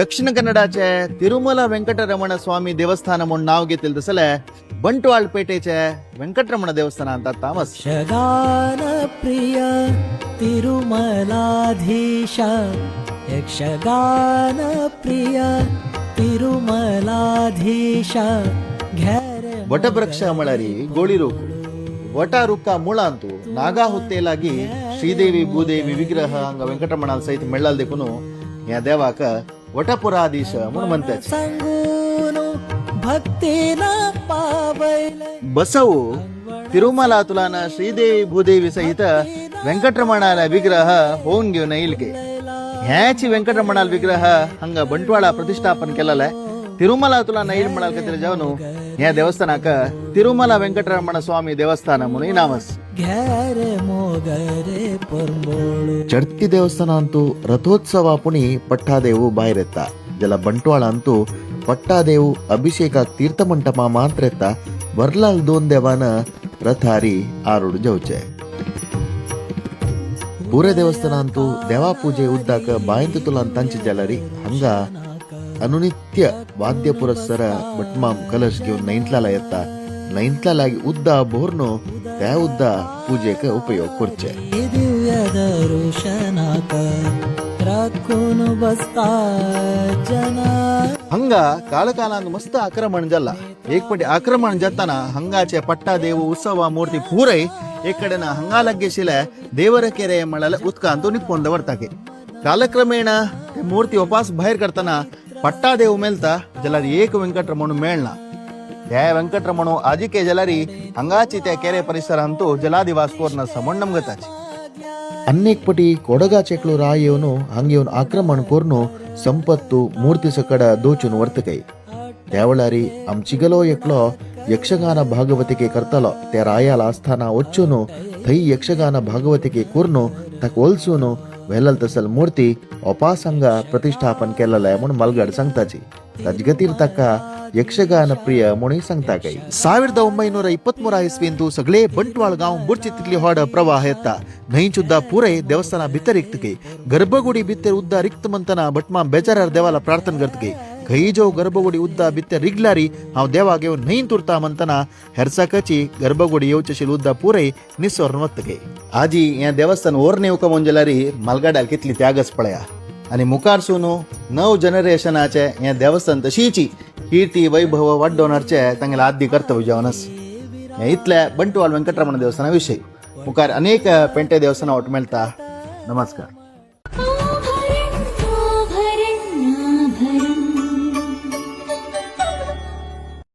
दक्षिण कन्नडाचे तिरुमला वेंकटरमण स्वामी देवस्थान म्हणून नाव घेतले तसले बंटवाळ पेठेचे वेंकटरमण देवस्थान अंतात तामस. यक्षगान प्रिय तिरुमलाधीश यक्षगान प्रिय तिरुमलाधीश वटवृक्ष मळरी ಗೋಳಿ ರೂಕು ವಟ ರುಕ್ಕ ಮೂಳ ಅಂತೂ ನಾಗಾ ಹುತ್ತೇಲಾಗಿ ಶ್ರೀದೇವಿ ಭೂದೇವಿ ವಿಗ್ರಹ ಹಂಗ ವೆಂಕಟರಮಣ ಸಹಿತ ಮೆಳ್ಳಲ್ ದೇಕುನು या देवाक वटपुराधीश म्हणून म्हणतात. बसवू तिरुमला तुलान श्रीदेवी भूदेवी सहित व्यंकटरमणाला विग्रह होऊन घेऊन येईल के ह्याची व्यंकटरमणाला विग्रह हंग बंटवाळा प्रतिष्ठापन केलेला आहे. तिरुमला तुला नईल म्हणाल का तरी जाऊन ह्या देवस्थानाक तिरुमला वेंकटरमण स्वामी देवस्थान म्हणून नामस. ಚಡ್ತಿ ದೇವಸ್ಥಾನ ಅಂತೂ ರಥೋತ್ಸವ ಪುಣಿ ಪಟ್ಟಾದೇವು ಬಾಯ್ರೆತ್ತ ಜಲ ಬಂಟ್ವಾಳ ಅಂತೂ ಪಟ್ಟಾದೇವು ಅಭಿಷೇಕ ತೀರ್ಥ ಮಂಟಪ ಮಾತ್ರ ಎತ್ತ ಬರ್ಲಾಲ್ ದೋನ್ ದೇವಾನ ರಥಾರಿ ಆರುಡು ಜೌಚೆ. ಪೂರೆ ದೇವಸ್ಥಾನ ಅಂತೂ ದೇವಾ ಪೂಜೆ ಉದ್ದಾಕ ಬಾಯಿಂತು ತುಲಾನ್ ತಂಚ ಜಲರಿ ಹಂಗ ಅನುನಿತ್ಯ ವಾದ್ಯ ಪುರಸ್ಸರ ಬಟ್ಮಾಂ ಕಲಶ್ घेऊन नैंतलाला येता नैंतलालागी उद्दा बोर्नो त्या उद्दा पूजेक उपयोग करचे. हंग काळकालान मस्त आक्रमण जाला. एक पटी आक्रमण जाताना हंगाचे पट्टादेव उत्सव मूर्ती पूरೈ एक कडेನ हंगालग्गेशिले देवर केरे मळल उदकांतू निप्पोंद वर्ताके. कालक्रमेण मूर्ती वापस बाहेर करताना पट्टादेव मेलता जाल्यार एक वेंकटरमण मेळना. त्या वेंकटरमण आजिके जलारी हंगाची त्या केरे परिसरांतू जलादिवास कोरन समण्णम गताची. अन्नेक पटी कोडगा चेकलो राय येवन हंग येवन आक्रमण कोरनो संपत्तू मूर्ती सकड दोचून वर्तकೈ. त्यावेळारी आमचिगलो एकलो यक्षगान भागवतिके करतलो त्या रायाला आस्थाना वच्चून थै यक्षगान भागवतिके कोरनो ताक ओलसून वेलल तसल मूर्ती अपासंग प्रतिष्ठापन केलेला म्हणून मलगड सांगताची. तजगतीर तक्का यक्षगान प्रिय म्हणून सांगता काही. 1923 इस्वींतू सगळे बंटवाळ गाव बुडची तितली होड प्रवाह येता न्हय सुद्धा पुरे देवस्थाना भितर रिक्तके गर्भगुडी भितर उद्दा रिक्त म्हणताना बटमा बेचारार देवाला प्रार्थना करतके खई जो गर्भगुडी उद्दा भितर रिगलारी हांव देवा घेवन न्हय तुरता म्हणताना हेरसाकाची गर्भगुडी येवचेशील उद्दा पुरे निस्वर्ण वतके. आजी या देवस्थान ओरने येवका म्हणजे मलगडाल कितली त्यागच पळया आणि मुखारसून 9 जनरेशनाचे या देवस्थान तशीची कीर्ती वैभव वाढवणारचे तांगेला आद्य कर्तव्य जावनस. इतल्या बंटवाळ वेंकटरमण देवस्थाना विषयी मुखार अनेक पेंटे देवस्थाना वाट मेळता. नमस्कार.